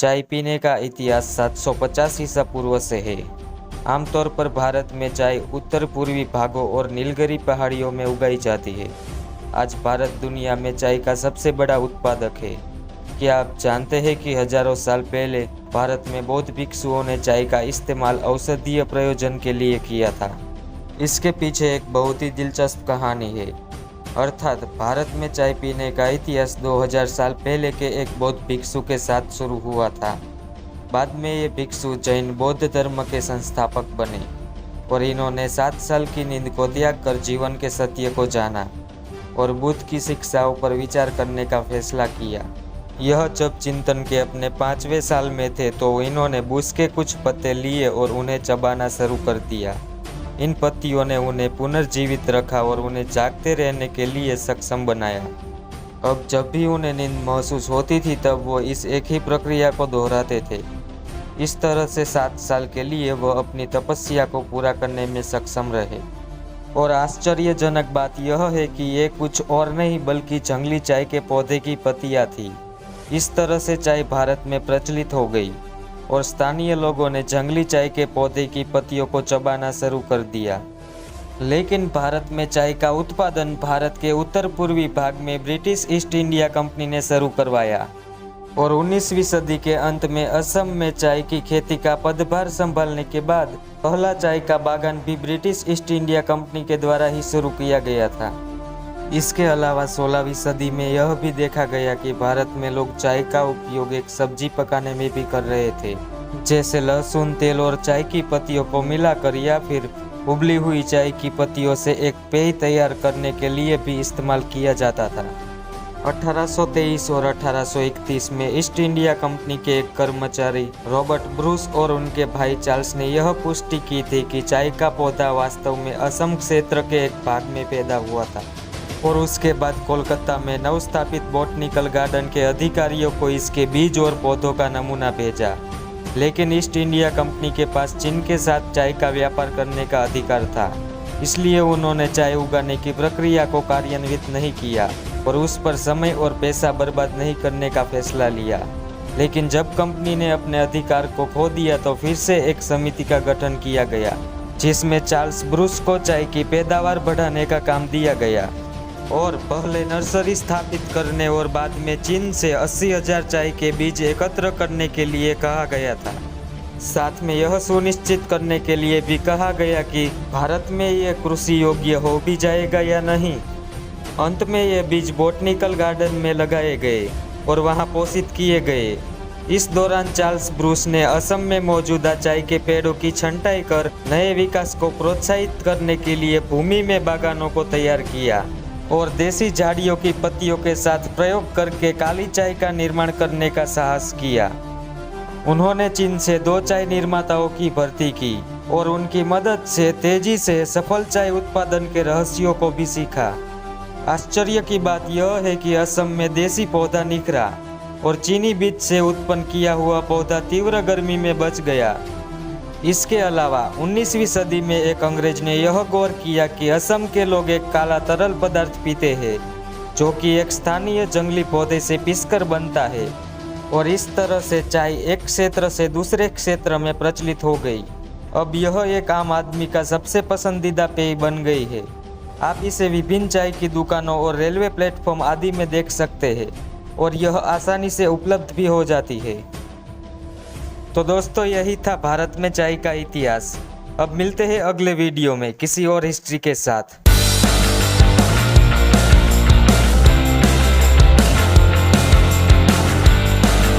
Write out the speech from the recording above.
चाय पीने का इतिहास 750 ईसा पूर्व से है। आमतौर पर भारत में चाय उत्तर पूर्वी भागों और नीलगिरी पहाड़ियों में उगाई जाती है। आज भारत दुनिया में चाय का सबसे बड़ा उत्पादक है। क्या आप जानते हैं कि हजारों साल पहले भारत में बौद्ध भिक्षुओं ने चाय का इस्तेमाल औषधीय प्रयोजन के लिए किया था। इसके पीछे एक बहुत ही दिलचस्प कहानी है। अर्थात भारत में चाय पीने का इतिहास 2000 साल पहले के एक बौद्ध भिक्षु के साथ शुरू हुआ था। बाद में ये भिक्षु जैन बौद्ध धर्म के संस्थापक बने और इन्होंने 7 साल की नींद को त्याग कर जीवन के सत्य को जाना और बुद्ध की शिक्षाओं पर विचार करने का फैसला किया। यह जब चिंतन के अपने 5वें साल में थे तो इन्होंने बुश के कुछ पत्ते लिए और उन्हें चबाना शुरू कर दिया। इन पत्तियों ने उन्हें पुनर्जीवित रखा और उन्हें जागते रहने के लिए सक्षम बनाया। अब जब भी उन्हें नींद महसूस होती थी तब वो इस एक ही प्रक्रिया को दोहराते थे। इस तरह से 7 साल के लिए वह अपनी तपस्या को पूरा करने में सक्षम रहे। और आश्चर्यजनक बात यह है कि ये कुछ और नहीं बल्कि जंगली चाय के पौधे की पत्तियां थी। इस तरह से चाय भारत में प्रचलित हो गई और स्थानीय लोगों ने जंगली चाय के पौधे की पत्तियों को चबाना शुरू कर दिया। लेकिन भारत में चाय का उत्पादन भारत के उत्तर पूर्वी भाग में ब्रिटिश ईस्ट इंडिया कंपनी ने शुरू करवाया और 19वीं सदी के अंत में असम में चाय की खेती का पदभार संभालने के बाद पहला चाय का बागान भी ब्रिटिश ईस्ट इंडिया कंपनी के द्वारा ही शुरू किया गया था। इसके अलावा 16वीं सदी में यह भी देखा गया कि भारत में लोग चाय का उपयोग एक सब्जी पकाने में भी कर रहे थे, जैसे लहसुन, तेल और चाय की पत्तियों को मिलाकर या फिर उबली हुई चाय की पत्तियों से एक पेय तैयार करने के लिए भी इस्तेमाल किया जाता था। 1823 और 1831 में ईस्ट इंडिया कंपनी के एक कर्मचारी रॉबर्ट ब्रूस और उनके भाई चार्ल्स ने यह पुष्टि की थी कि चाय का पौधा वास्तव में असम क्षेत्र के एक भाग में पैदा हुआ था और उसके बाद कोलकाता में नवस्थापित बॉटनिकल गार्डन के अधिकारियों को इसके बीज और पौधों का नमूना भेजा। लेकिन ईस्ट इंडिया कंपनी के पास चीन के साथ चाय का व्यापार करने का अधिकार था, इसलिए उन्होंने चाय उगाने की प्रक्रिया को कार्यान्वित नहीं किया और उस पर समय और पैसा बर्बाद नहीं करने का फैसला लिया। लेकिन जब कंपनी ने अपने अधिकार को खो दिया तो फिर से एक समिति का गठन किया गया, जिसमें चार्ल्स ब्रूस को चाय की पैदावार बढ़ाने का काम दिया गया और पहले नर्सरी स्थापित करने और बाद में चीन से 80,000 चाय के बीज एकत्र करने के लिए कहा गया था। साथ में यह सुनिश्चित करने के लिए भी कहा गया कि भारत में ये कृषि योग्य हो भी जाएगा या नहीं। अंत में ये बीज बॉटनिकल गार्डन में लगाए गए और वहां पोषित किए गए। इस दौरान चार्ल्स ब्रूस ने असम में मौजूदा चाय के पेड़ों की छंटाई कर नए विकास को प्रोत्साहित करने के लिए भूमि में बागानों को तैयार किया और देसी झाड़ियों की पत्तियों के साथ प्रयोग करके काली चाय का निर्माण करने का साहस किया। उन्होंने चीन से 2 चाय निर्माताओं की भर्ती की और उनकी मदद से तेजी से सफल चाय उत्पादन के रहस्यों को भी सीखा। आश्चर्य की बात यह है कि असम में देसी पौधा निखरा और चीनी बीज से उत्पन्न किया हुआ पौधा तीव्र गर्मी में बच गया। इसके अलावा 19वीं सदी में एक अंग्रेज ने यह गौर किया कि असम के लोग एक काला तरल पदार्थ पीते हैं, जो कि एक स्थानीय जंगली पौधे से पीसकर बनता है और इस तरह से चाय एक क्षेत्र से दूसरे क्षेत्र में प्रचलित हो गई। अब यह एक आम आदमी का सबसे पसंदीदा पेय बन गई है। आप इसे विभिन्न चाय की दुकानों और रेलवे प्लेटफॉर्म आदि में देख सकते हैं और यह आसानी से उपलब्ध भी हो जाती है। तो दोस्तों, यही था भारत में चाय का इतिहास। अब मिलते हैं अगले वीडियो में किसी और हिस्ट्री के साथ।